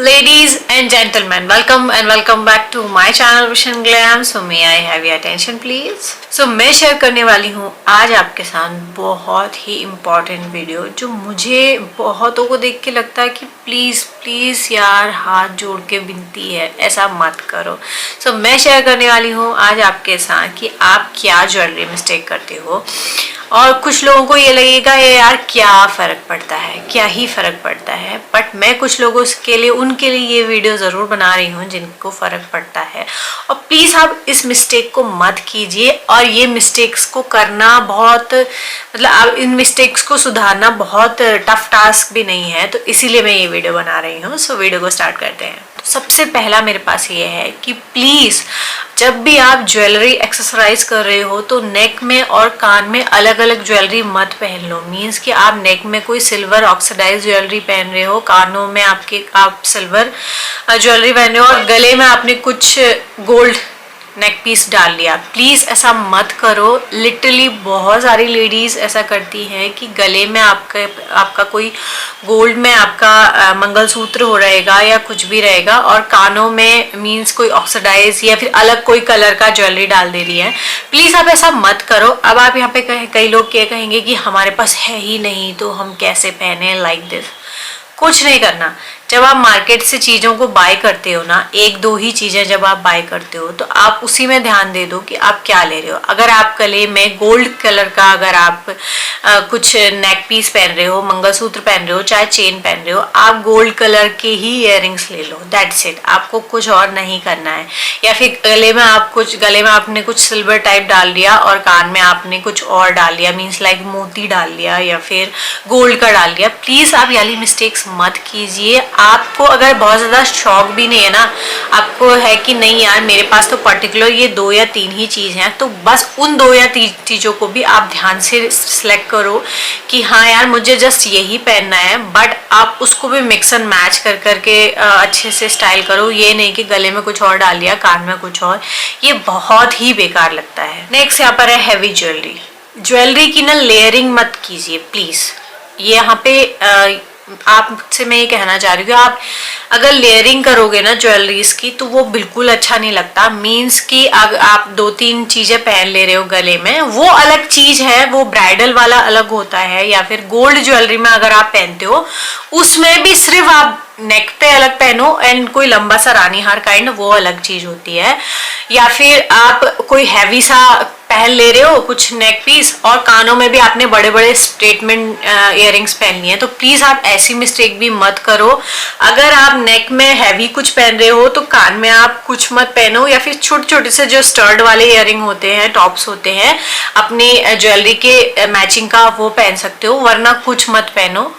Ladies and gentlemen, welcome and welcome back to my channel Vision Glam. So may I have your attention please? So मैं share करने वाली हूँ आज आपके साथ बहुत ही इम्पॉर्टेंट वीडियो जो मुझे बहुतों को देख के लगता है कि प्लीज़ यार हाथ जोड़ के विनती है ऐसा मत करो। So मैं शेयर करने वाली हूँ आज आपके साथ कि आप क्या ज्वेलरी मिस्टेक करते हो और कुछ लोगों को ये लगेगा यार क्या फ़र्क पड़ता है, क्या ही फ़र्क पड़ता है, बट मैं कुछ लोगों के लिए उनके लिए ये वीडियो ज़रूर बना रही हूँ जिनको फ़र्क पड़ता है। और प्लीज़ आप इस मिस्टेक को मत कीजिए और ये मिस्टेक्स को करना बहुत आप इन मिस्टेक्स को सुधारना बहुत टफ टास्क भी नहीं है, तो इसीलिए मैं ये वीडियो बना रही हूँ। सो वीडियो को स्टार्ट करते हैं। सबसे पहला मेरे पास ये है कि प्लीज़ जब भी आप ज्वेलरी एक्सेसराइज कर रहे हो तो नेक में और कान में अलग अलग ज्वेलरी मत पहन लो। मीन्स कि आप नेक में कोई सिल्वर ऑक्सीडाइज ज्वेलरी पहन रहे हो, कानों में आप सिल्वर ज्वेलरी पहन रहे हो और गले में आपने कुछ गोल्ड नेक पीस डाल लिया। प्लीज़ ऐसा मत करो। लिटरली बहुत सारी लेडीज़ ऐसा करती हैं कि गले में आपका कोई गोल्ड में आपका मंगलसूत्र हो रहेगा या कुछ भी रहेगा और कानों में मीन्स कोई ऑक्सीडाइज या फिर अलग कोई कलर का ज्वेलरी डाल दे रही है। प्लीज़ आप ऐसा मत करो। अब आप यहाँ पे कई लोग क्या कहेंगे कि हमारे पास है ही नहीं तो हम कैसे पहने लाइक दिस। कुछ नहीं करना। जब आप मार्केट से चीज़ों को बाय करते हो ना, एक दो ही चीज़ें जब आप बाय करते हो तो आप उसी में ध्यान दे दो कि आप क्या ले रहे हो। अगर आप गले में गोल्ड कलर का अगर आप कुछ नेक पीस पहन रहे हो, मंगलसूत्र पहन रहे हो, चाहे चेन पहन रहे हो, आप गोल्ड कलर के ही इयररिंग्स ले लो। That's it. आपको कुछ और नहीं करना है। या फिर गले में आपने कुछ सिल्वर टाइप डाल दिया और कान में आपने कुछ और डाल लिया, मीन्स लाइक मोती डाल लिया या फिर गोल्ड का डाल लिया। प्लीज़ आप वाली मिस्टेक्स मत कीजिए। आपको अगर बहुत ज़्यादा शौक भी नहीं है ना, आपको है कि नहीं यार मेरे पास तो पर्टिकुलर ये 2 या 3 ही चीज़ हैं, तो बस उन 2 या 3 चीज़ों को भी आप ध्यान से सिलेक्ट करो कि हाँ यार मुझे जस्ट यही पहनना है। बट आप उसको भी मिक्स एंड मैच कर करके अच्छे से स्टाइल करो। ये नहीं कि गले में कुछ और डाल लिया, कान में कुछ और। ये बहुत ही बेकार लगता है। नेक्स्ट यहाँ पर है हैवी ज्वेलरी की ना लेयरिंग मत कीजिए प्लीज़। ये यहाँ पे आपसे मैं ये कहना चाह रही हूँ कि आप अगर लेयरिंग करोगे ना ज्वेलरीज की तो वो बिल्कुल अच्छा नहीं लगता। मीन्स कि अगर आप 2-3 चीज़ें पहन ले रहे हो गले में, वो अलग चीज़ है, वो ब्राइडल वाला अलग होता है। या फिर गोल्ड ज्वेलरी में अगर आप पहनते हो उसमें भी सिर्फ आप नेक पे अलग पहनो एंड कोई लंबा सा रानी हार काइंड, वो अलग चीज़ होती है। या फिर आप कोई हैवी सा पहन ले रहे हो कुछ नेक पीस और कानों में भी आपने बड़े बड़े स्टेटमेंट इयररिंग्स पहन लिए हैं, तो प्लीज़ आप ऐसी मिस्टेक भी मत करो। अगर आप नेक में हैवी कुछ पहन रहे हो तो कान में आप कुछ मत पहनो। या फिर छोटे छोटे से जो स्टर्ड वाले इयररिंग होते हैं, टॉप्स होते हैं, अपनी ज्वेलरी के मैचिंग का वो पहन सकते हो, वरना कुछ मत पहनो,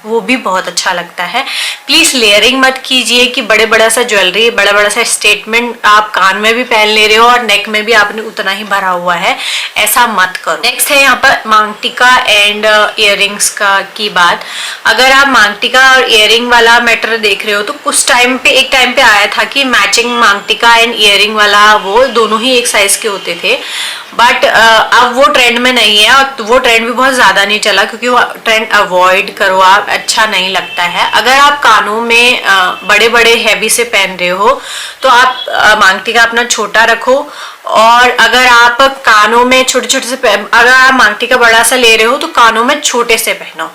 वो भी बहुत अच्छा लगता है। प्लीज़ लेयरिंग मत कीजिए कि बड़ा सा ज्वेलरी, बड़ा सा स्टेटमेंट आप कान में भी पहन ले रहे हो और नेक में भी आपने उतना ही भरा हुआ है, ऐसा मत करो। नेक्स्ट है यहाँ पर मांग टीका एंड इयररिंग्स की बात। अगर आप मांग टीका और इयररिंग वाला मैटर देख रहे हो तो कुछ एक टाइम पे आया था कि मैचिंग मांग टीका एंड इयररिंग वाला वो दोनों ही एक साइज के होते थे। बट अब वो ट्रेंड में नहीं है और वो ट्रेंड भी बहुत ज़्यादा नहीं चला क्योंकि वो ट्रेंड अवॉइड करो आप, अच्छा नहीं लगता है। अगर आप कानों में बड़े बड़े हैवी से पहन रहे हो तो आप मांग टीका अपना छोटा रखो। और अगर आप कानों में छोटे छोटे से अगर आप मांग टीका बड़ा सा ले रहे हो तो कानों में छोटे से पहनो।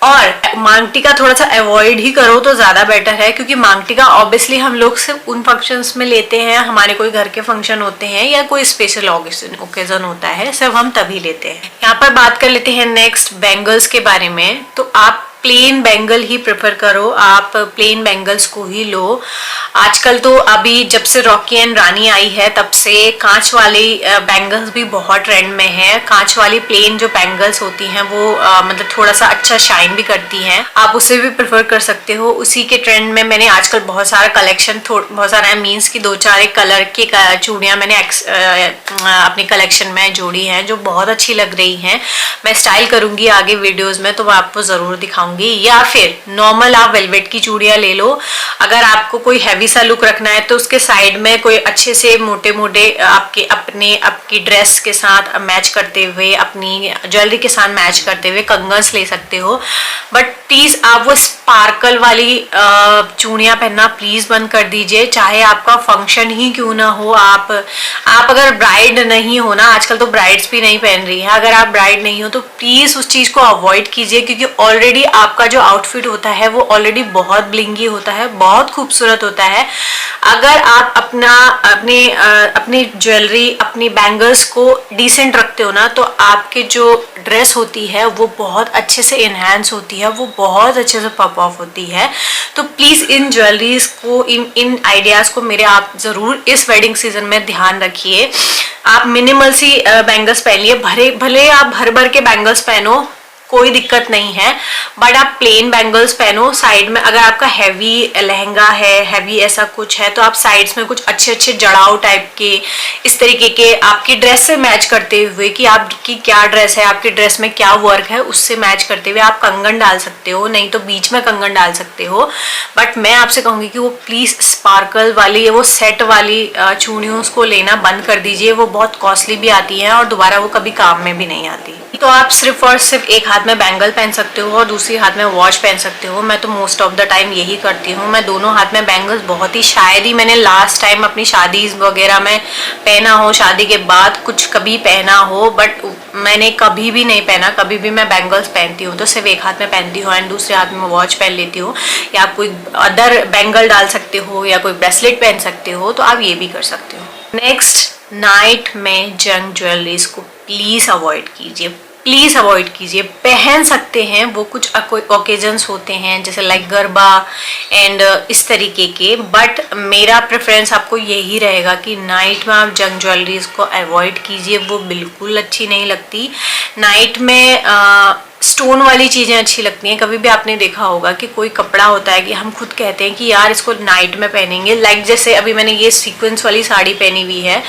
और मांग टीका थोड़ा सा अवॉइड ही करो तो ज़्यादा बेटर है, क्योंकि मांग टीका ऑब्वियसली हम लोग सिर्फ उन फंक्शंस में लेते हैं, हमारे कोई घर के फंक्शन होते हैं या कोई स्पेशल ओकेजन होता है, सिर्फ हम तभी लेते हैं। यहाँ पर बात कर लेते हैं नेक्स्ट बैंगल्स के बारे में। तो आप प्लेन बैंगल ही प्रेफर करो, आप प्लेन बैंगल्स को ही लो। आजकल तो अभी जब से रॉकी एंड रानी आई है तब से कांच वाली बैंगल्स भी बहुत ट्रेंड में है। कांच वाली प्लेन जो बैंगल्स होती हैं वो मतलब थोड़ा सा अच्छा शाइन भी करती हैं, आप उसे भी प्रेफर कर सकते हो। उसी के ट्रेंड में मैंने आजकल बहुत सारा कलेक्शन बहुत सारा मीन्स की 2-4 एक कलर की चूड़ियाँ मैंने अपनी कलेक्शन में जोड़ी हैं जो बहुत अच्छी लग रही हैं। मैं स्टाइल करूँगी आगे वीडियोज़ में तो मैं आपको ज़रूर दिखाऊँगी चाहूंगी, या फिर नॉर्मल आप वेलवेट की चूड़ियां ले लो। अगर आपको कोई हैवी सा लुक रखना है तो उसके साइड में कोई अच्छे से मोटे मोटे आपकी ड्रेस के साथ मैच करते हुए, अपनी ज्वेलरी के साथ मैच करते हुए कंगन्स ले सकते हो। बट प्लीज आप वो स्पार्कल वाली चूड़ियां पहनना प्लीज बंद कर दीजिए, चाहे आपका फंक्शन ही क्यों ना हो। आप अगर ब्राइड नहीं हो ना, आजकल तो ब्राइड्स भी नहीं पहन रही है, अगर आप ब्राइड नहीं हो तो प्लीज उस चीज को अवॉइड कीजिए, क्योंकि ऑलरेडी आपका जो आउटफिट होता है वो ऑलरेडी बहुत ब्लिंगी होता है, बहुत खूबसूरत होता है। अगर आप अपनी ज्वेलरी, अपनी बैंगल्स को डिसेंट रखते हो ना, तो आपके जो ड्रेस होती है वो बहुत अच्छे से इनहेंस होती है, वो बहुत अच्छे से पॉप ऑफ होती है। तो प्लीज इन ज्वेलरीज को, इन आइडियाज को मेरे आप जरूर इस वेडिंग सीजन में ध्यान रखिए। आप मिनिमल सी बैंगल्स पहनिए, भले आप भर भर के बैंगल्स पहनो, कोई दिक्कत नहीं है, बट आप प्लेन बैंगल्स पहनो। साइड में अगर आपका हैवी लहंगा है, हैवी ऐसा कुछ है, तो आप साइड्स में कुछ अच्छे अच्छे जड़ाऊ टाइप के, इस तरीके के आपकी ड्रेस से मैच करते हुए, कि आपकी क्या ड्रेस है, आपकी ड्रेस में क्या वर्क है, उससे मैच करते हुए आप कंगन डाल सकते हो, नहीं तो बीच में कंगन डाल सकते हो। बट मैं आपसे कहूँगी कि वो प्लीज स्पार्कल वाली, वो सेट वाली चूड़ियों को लेना बंद कर दीजिए, वो बहुत कॉस्टली भी आती है और दोबारा वो कभी काम में भी नहीं आती। तो आप सिर्फ और सिर्फ एक हाथ में बैंगल पहन सकते हो और दूसरी हाथ में वॉच पहन सकते हो। मैं तो मोस्ट ऑफ द टाइम यही करती हूँ, मैं दोनों हाथ में बैंगल्स बहुत ही, शायद ही मैंने लास्ट टाइम अपनी शादी वगैरह में पहना हो, शादी के बाद कुछ कभी पहना हो, बट मैंने कभी भी नहीं पहना। कभी भी मैं बैंगल्स पहनती हूँ तो सिर्फ एक हाथ में पहनती हूँ एंड दूसरे हाथ में वॉच पहन लेती हूँ, या आप कोई अदर बैंगल डाल सकते हो या कोई ब्रेसलेट पहन सकते हो, तो आप ये भी कर सकते हो। नेक्स्ट, नाइट में जंग ज्वेलरीज को प्लीज अवॉइड कीजिए, प्लीज अवॉइड कीजिए। पहन सकते हैं, वो कुछ ओकेजन्स होते हैं जैसे लाइक गरबा एंड इस तरीके के, बट मेरा प्रेफरेंस आपको यही रहेगा कि नाइट में आप जंग ज्वेलरीज को अवॉइड कीजिए, वो बिल्कुल अच्छी नहीं लगती। नाइट में स्टोन वाली चीज़ें अच्छी लगती हैं। कभी भी आपने देखा होगा कि कोई कपड़ा होता है कि हम खुद कहते हैं कि यार इसको नाइट में पहनेंगे, लाइक जैसे अभी मैंने ये सीक्वेंस वाली साड़ी पहनी हुई है,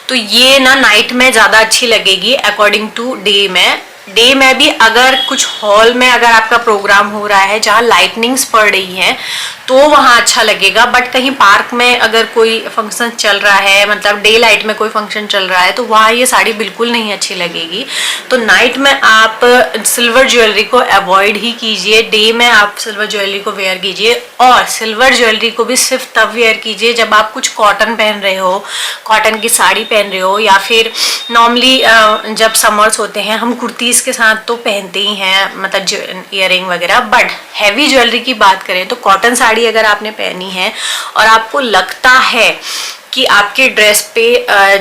तो ये ना नाइट में ज़्यादा अच्छी लगेगी अकॉर्डिंग टू डे में। डे में भी अगर कुछ हॉल में अगर आपका प्रोग्राम हो रहा है जहाँ लाइटनिंग्स पड़ रही हैं तो वहाँ अच्छा लगेगा, बट कहीं पार्क में अगर कोई फंक्शन चल रहा है, मतलब डे लाइट में कोई फंक्शन चल रहा है, तो वहाँ ये साड़ी बिल्कुल नहीं अच्छी लगेगी। तो नाइट में आप सिल्वर ज्वेलरी को अवॉइड ही कीजिए, डे में आप सिल्वर ज्वेलरी को वेयर कीजिए, और सिल्वर ज्वेलरी को भी सिर्फ तब वेयर कीजिए जब आप कुछ कॉटन पहन रहे हो, कॉटन की साड़ी पहन रहे हो, या फिर नॉर्मली जब समर्स होते हैं हम कुर्तीज के साथ तो पहनते ही हैं, मतलब ईयरिंग वगैरह। बट हैवी ज्वेलरी की बात करें तो कॉटन साड़ी अगर आपने पहनी है और आपको लगता है कि आपके ड्रेस पे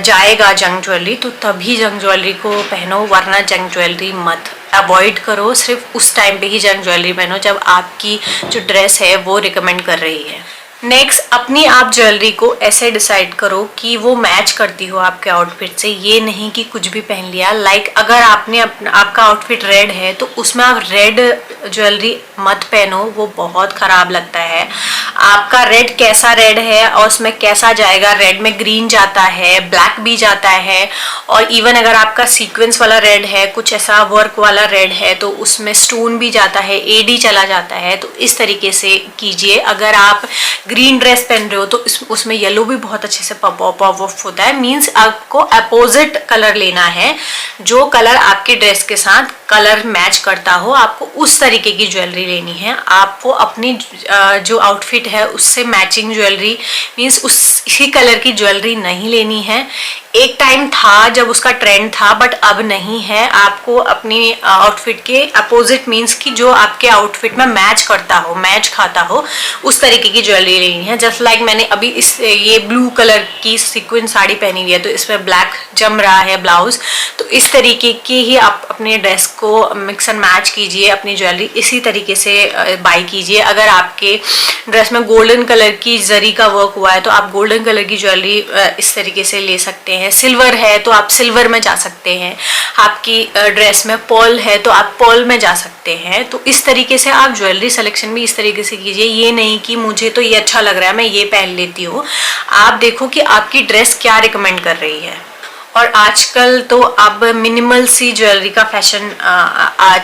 जाएगा जंग ज्वेलरी, तो तभी जंग ज्वेलरी को पहनो, वरना जंग ज्वेलरी मत, अवॉइड करो। सिर्फ उस टाइम पे ही जंग ज्वेलरी पहनो जब आपकी जो ड्रेस है वो रिकमेंड कर रही है। नेक्स्ट, अपनी आप ज्वेलरी को ऐसे डिसाइड करो कि वो मैच करती हो आपके आउटफिट से, ये नहीं कि कुछ भी पहन लिया। लाइक अगर आपका आउटफिट रेड है तो उसमें आप रेड ज्वेलरी मत पहनो, वो बहुत खराब लगता है। आपका रेड कैसा रेड है और उसमें कैसा जाएगा, रेड में ग्रीन जाता है, ब्लैक भी जाता है, और इवन अगर आपका सीक्वेंस वाला रेड है, कुछ ऐसा वर्क वाला रेड है, तो उसमें स्टोन भी जाता है, एडी चला जाता है। तो इस तरीके से कीजिए। अगर आप ग्रीन ड्रेस पहन रहे हो तो उसमें येलो भी बहुत अच्छे से पॉप ऑफ होता है, मीन्स आपको अपोजिट कलर लेना है, जो कलर आपके ड्रेस के साथ कलर मैच करता हो, आपको उस तरीके की ज्वेलरी लेनी है। आपको अपनी जो आउटफिट है उससे मैचिंग ज्वेलरी, मीन्स उसी कलर की ज्वेलरी नहीं लेनी है। एक टाइम था जब उसका ट्रेंड था, बट अब नहीं है। आपको अपनी आउटफिट के अपोजिट, मीन्स कि जो आपके आउटफिट में मैच करता हो, मैच खाता हो, उस तरीके की ज्वेलरी लेनी है। जस्ट लाइक मैंने अभी ये ब्लू कलर की सीक्वेंस साड़ी पहनी हुई है, तो इसमें ब्लैक जम रहा है ब्लाउज, तो इस तरीके की ही आप अपने ड्रेस को मिक्स एंड मैच कीजिए, अपनी ज्वेलरी इसी तरीके से बाई कीजिए। अगर आपके ड्रेस में गोल्डन कलर की जरी का वर्क हुआ है तो आप गोल्डन कलर की ज्वेलरी इस तरीके से ले सकते हैं। सिल्वर है तो आप सिल्वर में जा सकते हैं, आपकी ड्रेस में पर्ल है तो आप पर्ल में जा सकते हैं। तो इस तरीके से आप ज्वेलरी सिलेक्शन भी इस तरीके से कीजिए। ये नहीं कि मुझे तो ये अच्छा लग रहा है मैं ये पहन लेती हूँ, आप देखो कि आपकी ड्रेस क्या रिकमेंड कर रही है। और आजकल तो अब मिनिमल सी ज्वेलरी का फैशन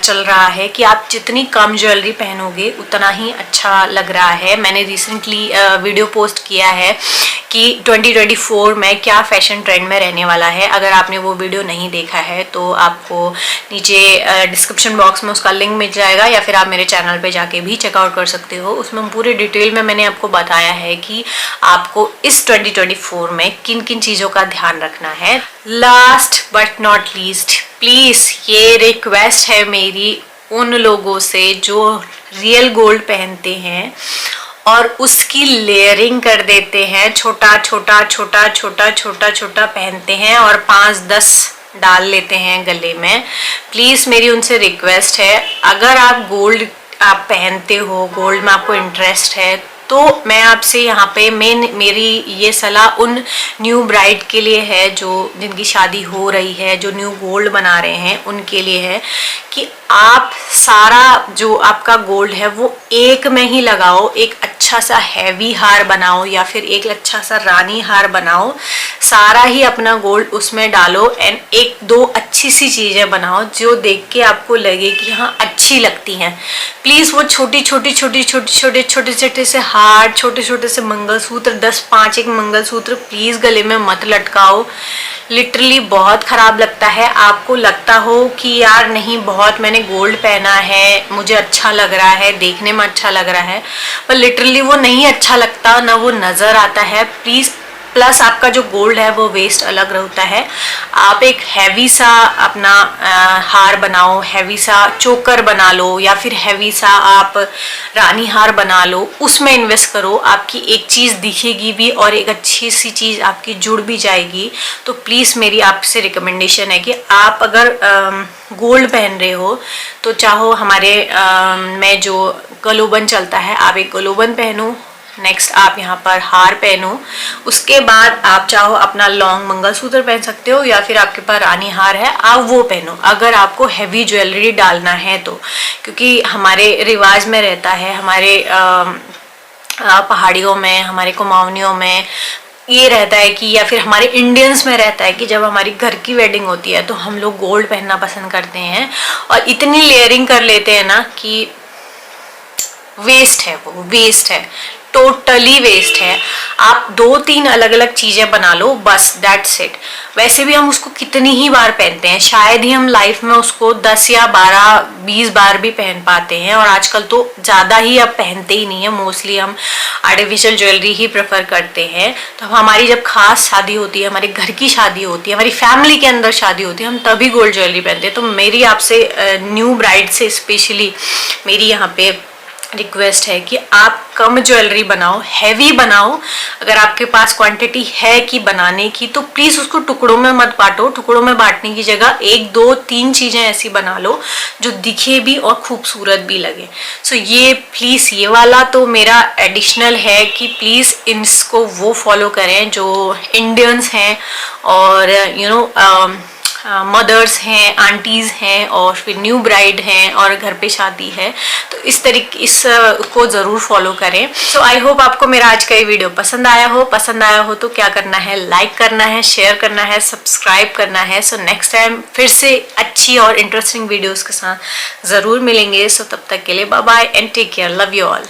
चल रहा है कि आप जितनी कम ज्वेलरी पहनोगे उतना ही अच्छा लग रहा है। मैंने रिसेंटली वीडियो पोस्ट किया है कि 2024 में क्या फैशन ट्रेंड में रहने वाला है। अगर आपने वो वीडियो नहीं देखा है तो आपको नीचे डिस्क्रिप्शन बॉक्स में उसका लिंक मिल जाएगा, या फिर आप मेरे चैनल पे जाके भी चेकआउट कर सकते हो। उसमें पूरे डिटेल में मैंने आपको बताया है कि आपको इस 2024 में किन किन चीज़ों का ध्यान रखना है। Last but not least, please ये रिक्वेस्ट है मेरी उन लोगों से जो रियल गोल्ड पहनते हैं और उसकी लेयरिंग कर देते हैं, छोटा छोटा छोटा छोटा छोटा छोटा पहनते हैं और 5-10 डाल लेते हैं गले में। प्लीज़ मेरी उनसे रिक्वेस्ट है, अगर आप गोल्ड आप पहनते हो, गोल्ड में आपको इंटरेस्ट है, तो मैं आपसे यहाँ पे मेरी ये सलाह उन न्यू ब्राइड के लिए है जो जिनकी शादी हो रही है, जो न्यू गोल्ड बना रहे हैं, उनके लिए है कि आप सारा जो आपका गोल्ड है वो एक में ही लगाओ। एक अच्छा सा हैवी हार बनाओ या फिर एक अच्छा सा रानी हार बनाओ, सारा ही अपना गोल्ड उसमें डालो एंड 1-2 अच्छी सी चीज़ें बनाओ जो देख के आपको लगे कि हाँ अच्छी लगती हैं। प्लीज़ वो छोटे छोटे से हार, छोटे छोटे से मंगलसूत्र, 10-5 एक मंगलसूत्र प्लीज़ गले में मत लटकाओ। लिटरली बहुत ख़राब लगता है। आपको लगता हो कि यार नहीं बहुत मैंने गोल्ड पहना है, मुझे अच्छा लग रहा है, देखने में अच्छा लग रहा है, पर लिटरली वो नहीं अच्छा लगता, ना वो नज़र आता है। प्लीज़ प्लस आपका जो गोल्ड है वो वेस्ट अलग रहता है। आप एक हैवी सा अपना हार बनाओ, हैवी सा चोकर बना लो या फिर हैवी सा आप रानी हार बना लो, उसमें इन्वेस्ट करो। आपकी एक चीज़ दिखेगी भी और एक अच्छी सी चीज़ आपकी जुड़ भी जाएगी। तो प्लीज़ मेरी आपसे रिकमेंडेशन है कि आप अगर गोल्ड पहन रहे हो तो चाहो हमारे में जो गलोबन चलता है, आप एक गलोबन पहनो, नेक्स्ट आप यहाँ पर हार पहनो, उसके बाद आप चाहो अपना लॉन्ग मंगलसूत्र पहन सकते हो या फिर आपके पास रानी हार है आप वो पहनो, अगर आपको हैवी ज्वेलरी डालना है तो। क्योंकि हमारे रिवाज में रहता है, हमारे पहाड़ियों में, हमारे कुमाऊनियों में ये रहता है कि, या फिर हमारे इंडियंस में रहता है कि जब हमारी घर की वेडिंग होती है तो हम लोग गोल्ड पहनना पसंद करते हैं और इतनी लेयरिंग कर लेते हैं ना कि वेस्ट है, वो वेस्ट है, टोटली वेस्ट है। आप 2-3 अलग अलग चीजें बना लो बस, दैट्स इट। वैसे भी हम उसको कितनी ही बार पहनते हैं, शायद ही हम लाइफ में उसको 10 या 12-20 बार भी पहन पाते हैं। और आजकल तो ज़्यादा ही अब पहनते ही नहीं है, मोस्टली हम आर्टिफिशियल ज्वेलरी ही प्रेफर करते हैं। तो हमारी जब खास शादी होती है, हमारे घर की शादी होती है, हमारी फैमिली के अंदर शादी होती है, हम तभी गोल्ड ज्वेलरी पहनते हैं। तो मेरी आपसे न्यू ब्राइड से स्पेशली मेरी यहाँ पे रिक्वेस्ट है कि आप कम ज्वेलरी बनाओ, हैवी बनाओ। अगर आपके पास क्वांटिटी है कि बनाने की तो प्लीज़ उसको टुकड़ों में मत बांटो। टुकड़ों में बांटने की जगह 1-2-3 चीज़ें ऐसी बना लो जो दिखे भी और खूबसूरत भी लगे। सो ये प्लीज़, ये वाला तो मेरा एडिशनल है कि प्लीज़ इसको वो फॉलो करें जो इंडियंस हैं और मदर्स हैं, आंटीज़ हैं और फिर न्यू ब्राइड हैं और घर पे शादी है, तो इस तरीके को ज़रूर फॉलो करें। सो आई होप आपको मेरा आज का ये वीडियो पसंद आया हो तो क्या करना है, लाइक करना है, शेयर करना है, सब्सक्राइब करना है। सो नेक्स्ट टाइम फिर से अच्छी और इंटरेस्टिंग वीडियोज़ के साथ ज़रूर मिलेंगे। सो तब तक के लिए bye bye and take care, love you all.